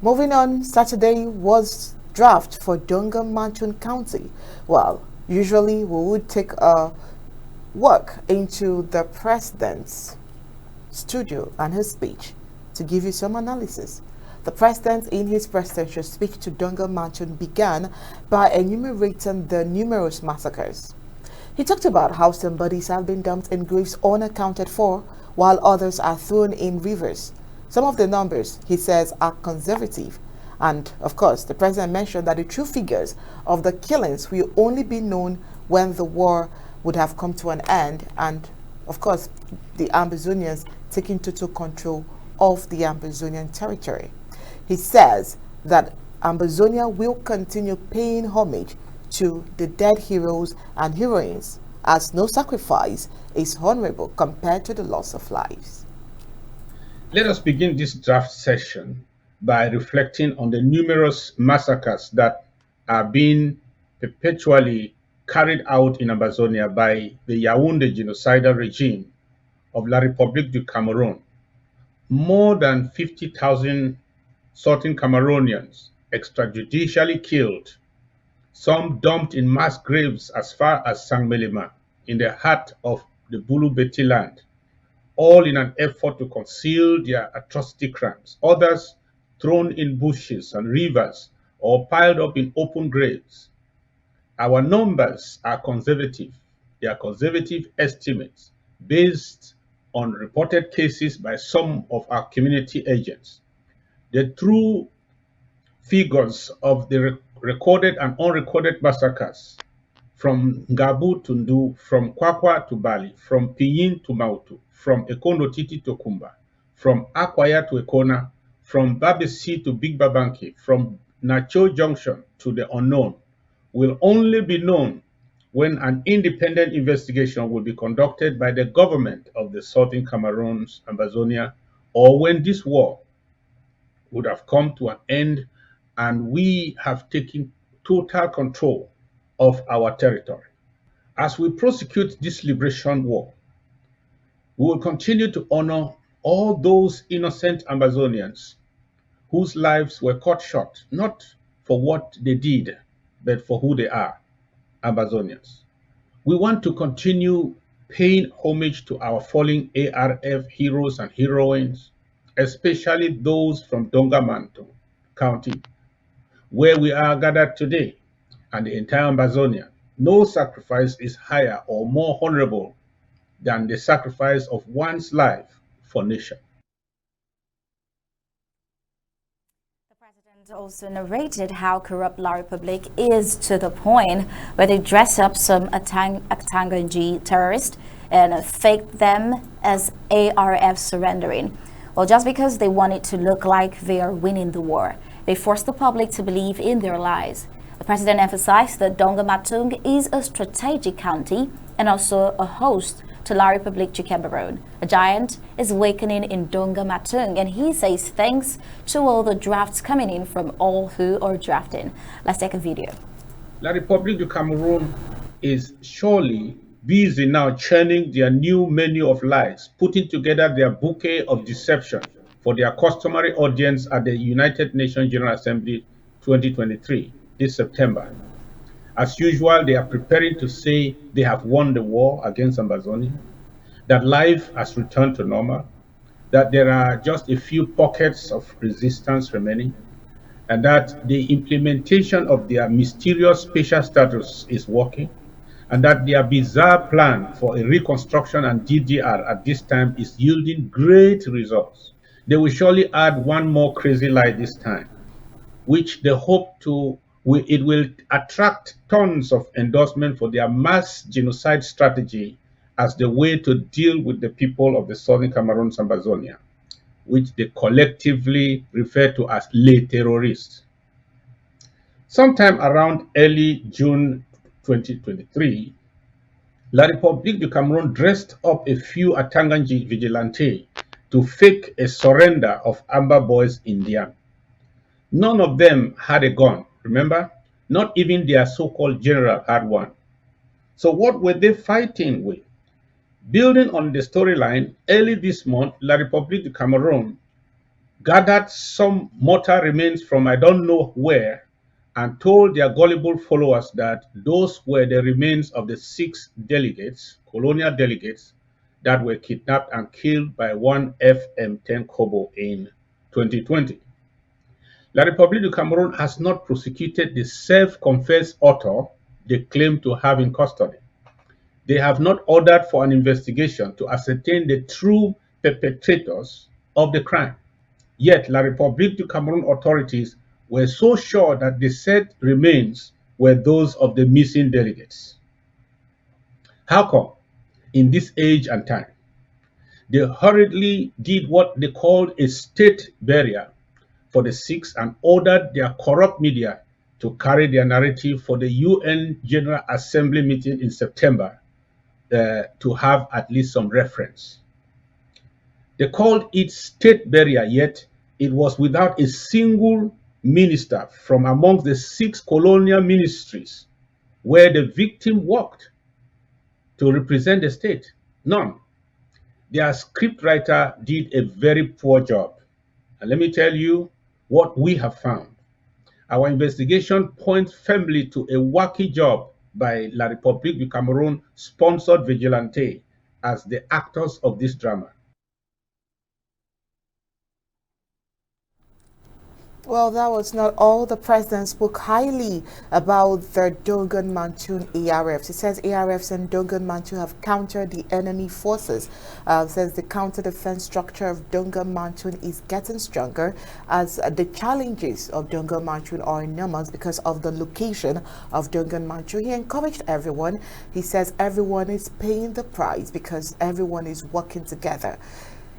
Moving on, Saturday was draft for Donga Muntung County. Well, usually we would take a walk into the president's studio and his speech to give you some analysis. The president, in his presidential speech to Donga Muntung, began by enumerating the numerous massacres. He talked about how some bodies have been dumped in graves unaccounted for, while others are thrown in rivers. Some of the numbers, he says, are conservative. And, of course, the president mentioned that the true figures of the killings will only be known when the war would have come to an end and, of course, the Ambazonians taking total control of the Ambazonian territory. He says that Ambazonia will continue paying homage to the dead heroes and heroines, as no sacrifice is honorable compared to the loss of lives. Let us begin this draft session by reflecting on the numerous massacres that are being perpetually carried out in Amazonia by the Yaoundé genocidal regime of La République du Cameroon. More than 50,000 Southern Cameroonians extrajudicially killed, some dumped in mass graves as far as Saint-Melema in the heart of the Bulu Beti land, all in an effort to conceal their atrocity crimes. Others thrown in bushes and rivers or piled up in open graves. Our numbers are conservative. They are conservative estimates based on reported cases by some of our community agents. The true figures of the recorded and unrecorded massacres from Ngabu to Ndu, from Kwakwa to Bali, from Pinyin to Mautu, from Ekono Titi to Kumba, from Akwaya to Ekona, from Babisi to Big Babanki, from Nacho Junction to the unknown, will only be known when an independent investigation will be conducted by the government of the Southern Cameroons, Ambazonia, or when this war would have come to an end and we have taken total control of our territory. As we prosecute this liberation war, we will continue to honor all those innocent Amazonians whose lives were cut short, not for what they did, but for who they are, Amazonians. We want to continue paying homage to our fallen ARF heroes and heroines, especially those from Donga Muntung County, where we are gathered today, and the entire Amazonia. No sacrifice is higher or more honorable than the sacrifice of one's life for nation. The president also narrated how corrupt La Republic is to the point where they dress up some Atanganji terrorists and fake them as ARF surrendering. Well, just because they want it to look like they are winning the war, they force the public to believe in their lies. The president emphasized that Donga Muntung is a strategic county and also a host to La République du Cameroon. A giant is awakening in Donga Muntung, and he says thanks to all the drafts coming in from all who are drafting. Let's take a video. La République du Cameroon is surely busy now churning their new menu of lies, putting together their bouquet of deception for their customary audience at the United Nations General Assembly 2023 this September. As usual, they are preparing to say they have won the war against Ambazonia, that life has returned to normal, that there are just a few pockets of resistance remaining, and that the implementation of their mysterious special status is working, and that their bizarre plan for a reconstruction and DDR at this time is yielding great results. They will surely add one more crazy lie this time, which they hope it will attract tons of endorsement for their mass genocide strategy as the way to deal with the people of the Southern Cameroon Ambazonia, which they collectively refer to as les terroristes. Sometime around early June 2023, La République du Cameroon dressed up a few Atanganji vigilantes to fake a surrender of Amba boys in Dian. None of them had a gun, remember? Not even their so-called general had one. So what were they fighting with? Building on the storyline, early this month, La République du Cameroon gathered some mortal remains from I don't know where and told their gullible followers that those were the remains of the 6 delegates, colonial delegates, that were kidnapped and killed by one FM-10 Kobo in 2020. La République du Cameroon has not prosecuted the self-confessed author they claim to have in custody. They have not ordered for an investigation to ascertain the true perpetrators of the crime. Yet, La République du Cameroon authorities were so sure that the said remains were those of the missing delegates. How come, in this age and time, they hurriedly did what they called a state burial for the 6 and ordered their corrupt media to carry their narrative for the UN General Assembly meeting in September to have at least some reference? They called it state burial, yet it was without a single minister from amongst the 6 colonial ministries where the victim worked to represent the state. None. Their scriptwriter did a very poor job. And let me tell you what we have found. Our investigation points firmly to a wacky job by La République du Cameroon sponsored vigilante as the actors of this drama. Well, that was not all. The president spoke highly about the Donga Muntung ARFs. He says ARFs and Donga Muntung have countered the enemy forces. Says the counter-defense structure of Donga Muntung is getting stronger as the challenges of Donga Muntung are enormous because of the location of Donga Muntung. He encouraged everyone. He says everyone is paying the price because everyone is working together.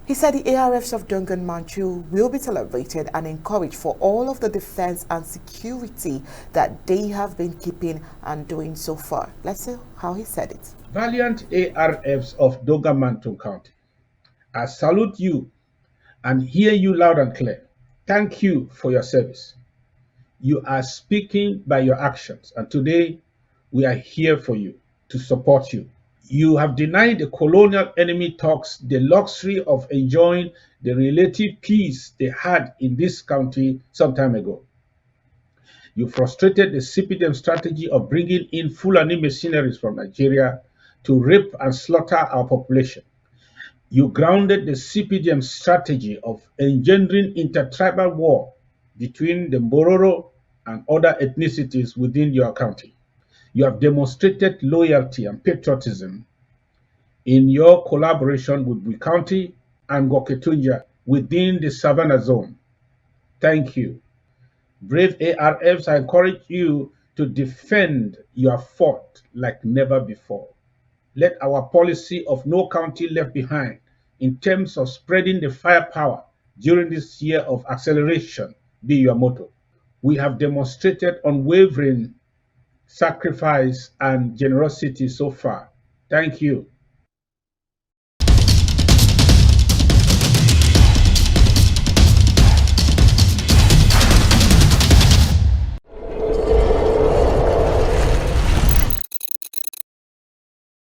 He said the ARFs of Donga Muntung will be celebrated and encouraged for all of the defense and security that they have been keeping and doing so far. Let's see how he said it. Valiant ARFs of Donga Muntung County, I salute you and hear you loud and clear. Thank you for your service. You are speaking by your actions, and today we are here for you, to support you. You have denied the colonial enemy thugs the luxury of enjoying the relative peace they had in this county some time ago. You frustrated the CPDM strategy of bringing in Fulani mercenaries from Nigeria to rape and slaughter our population. You grounded the CPDM strategy of engendering intertribal war between the Mbororo and other ethnicities within your county. You have demonstrated loyalty and patriotism in your collaboration with Bui County and Goketunja within the Savannah Zone. Thank you. Brave ARFs, I encourage you to defend your fort like never before. Let our policy of no county left behind in terms of spreading the firepower during this year of acceleration be your motto. We have demonstrated unwavering sacrifice and generosity so far. Thank you.